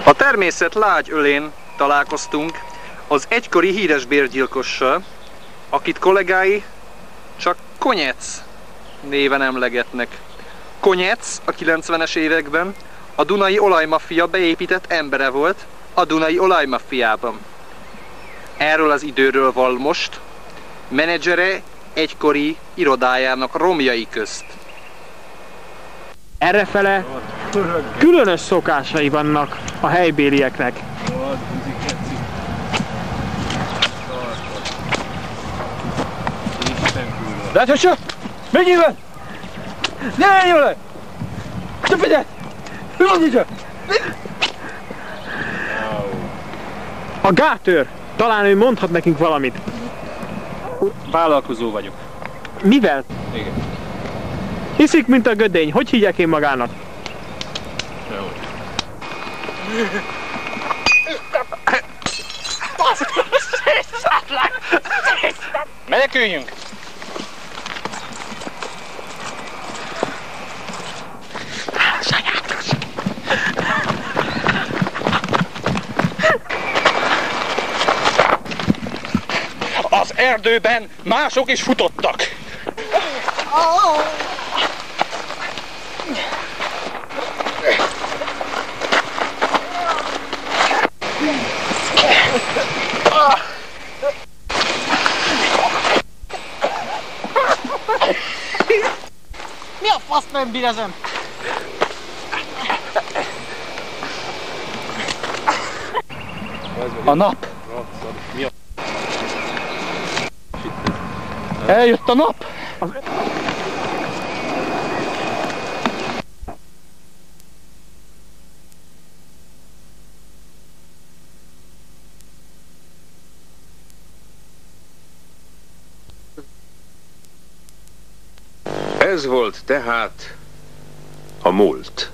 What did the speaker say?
A természet lágy ölén találkoztunk az egykori híres bérgyilkossal, akit kollégái csak Konyec néven emlegetnek. Konyec a 90-es években a Dunai Olajmaffia beépített embere volt a Dunai Olajmaffiában. Erről az időről val most menedzsere egykori irodájának romjai közt. Errefele különös szokásai vannak a helybélieknek. Láthatja? Menjél le! Ne menjél le! Te figyelj! Mi van így? A gátőr! Talán ő mondhat nekünk valamit. Vállalkozó vagyok. Mivel? Igen. Hiszik, mint a gödény. Hogy hívják én magának? Jó. Meneküljünk! Az erdőben mások is futottak. Mi a fasz nem bírezem? A nap. Eljött a nap. Ez volt tehát a múlt.